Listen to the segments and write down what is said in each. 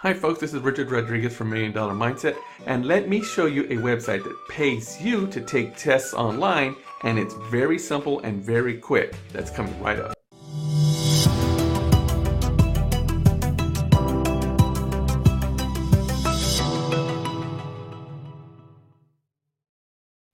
Hi folks, this is Richard Rodriguez from $1 Million Mindset, and let me show you a website that pays you to take tests online, and it's very simple and very quick. That's coming right up.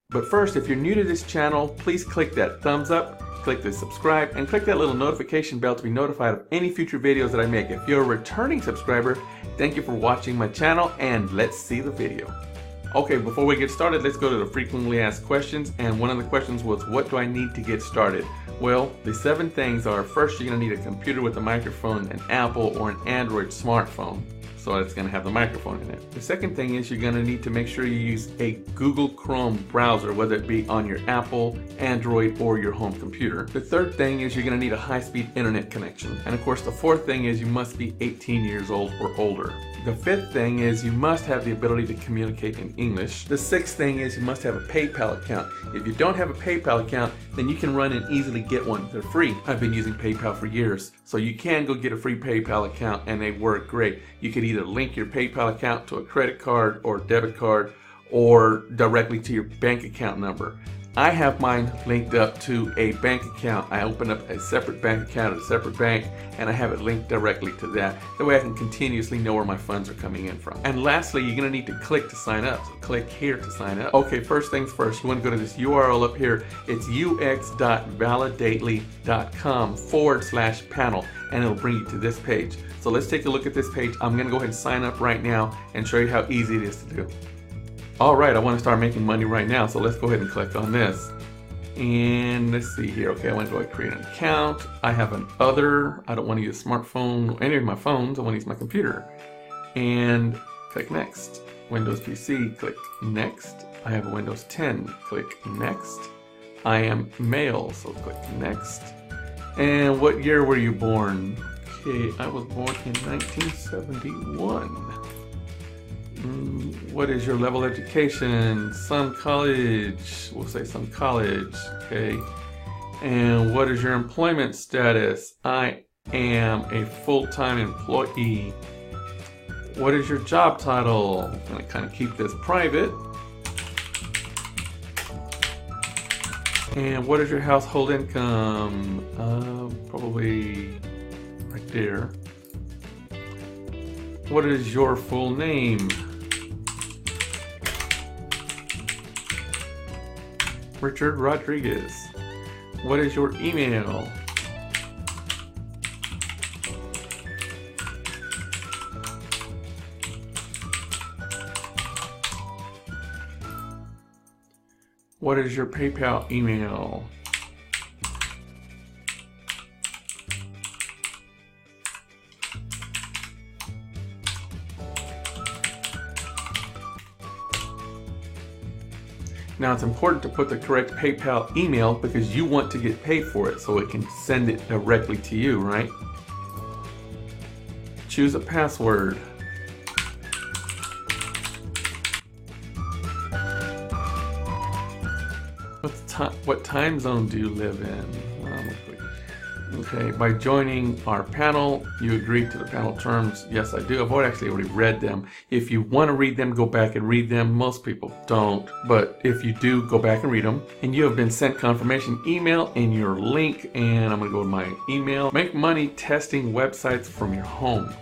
But first, if you're new to this channel, please click that thumbs up, click the subscribe, and click that little notification bell to be notified of any future videos that I make. If you're a returning subscriber, thank you for watching my channel, and let's see the video. Okay, before we get started, let's go to the frequently asked questions, and one of the questions was, what do I need to get started? Well, the 7 things are, first, you're going to need a computer with a microphone, an Apple or an Android smartphone. So it's going to have the microphone in it. The second thing is you're going to need to make sure you use a Google Chrome browser, whether it be on your Apple, Android, or your home computer. The third thing is you're going to need a high-speed internet connection. And of course, the fourth thing is you must be 18 years old or older. The fifth thing is you must have the ability to communicate in English. The sixth thing is you must have a PayPal account. If you don't have a PayPal account, then you can run and easily get one. They're free. I've been using PayPal for years. So you can go get a free PayPal account and they work great. You could either link your PayPal account to a credit card or debit card or directly to your bank account number. I have mine linked up to a bank account. I open up a separate bank account at a separate bank and I have it linked directly to that. That way I can continuously know where my funds are coming in from. And lastly, you're going to need to click to sign up. So click here to sign up. Okay, first things first, you want to go to this URL up here. It's ux.validately.com/panel and it'll bring you to this page. So let's take a look at this page. I'm going to go ahead and sign up right now and show you how easy it is to do. Alright, I want to start making money right now, so let's go ahead and click on this. And let's see here. Okay, I want to go ahead and create an account. I have an other. I don't want to use a smartphone or any of my phones. I want to use my computer. And click next. Windows PC, click next. I have a Windows 10, click next. I am male, so click next. And what year were you born? Okay, I was born in 1971. What is your level of education? Some college. We'll say some college. Okay. And what is your employment status? I am a full-time employee. What is your job title? I'm going to kind of keep this private. And what is your household income? Probably right there. What is your full name? Richard Rodriguez. What is your email? What is your PayPal email? Now it's important to put the correct PayPal email because you want to get paid for it so it can send it directly to you, right? Choose a password. What time zone do you live in? Okay, by joining our panel, you agree to the panel terms. Yes, I do. I've actually already read them. If you want to read them, go back and read them. Most people don't, but if you do, go back and read them. And you have been sent confirmation email and your link, and I'm going to go to my email. Make money testing websites from your home.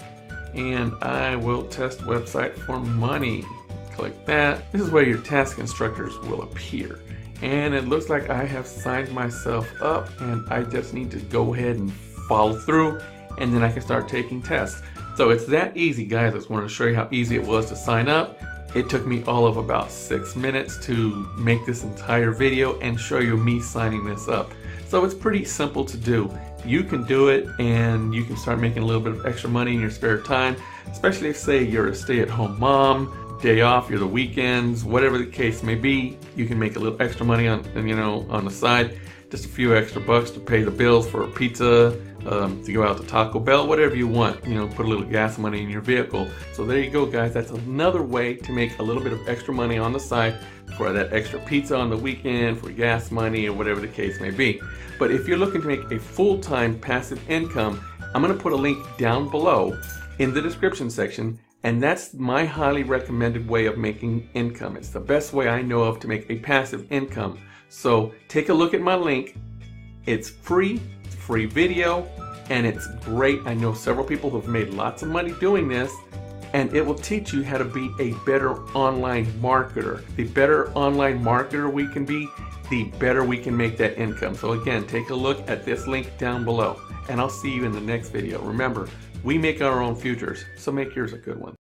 And I will test website for money. Click that. This is where your task instructors will appear. And it looks like I have signed myself up and I just need to go ahead and follow through and then I can start taking tests. So it's that easy, guys. I just wanted to show you how easy it was to sign up. It took me all of about 6 minutes to make this entire video and show you me signing this up. So it's pretty simple to do. You can do it and you can start making a little bit of extra money in your spare time, especially if, say, you're a stay-at-home mom, day off, you're the weekends, whatever the case may be. You can make a little extra money on the side, just a few extra bucks to pay the bills for a pizza, to go out to Taco Bell, whatever you want, put a little gas money in your vehicle. So there you go, guys. That's another way to make a little bit of extra money on the side for that extra pizza on the weekend, for gas money, or whatever the case may be. But if you're looking to make a full-time passive income, I'm going to put a link down below in the description section And that's my highly recommended way of making income. It's the best way I know of to make a passive income. So take a look at my link. It's free video, and it's great. I know several people who have made lots of money doing this, and it will teach you how to be a better online marketer. The better online marketer we can be, the better we can make that income. So again, take a look at this link down below, and I'll see you in the next video. Remember, we make our own futures, so make yours a good one.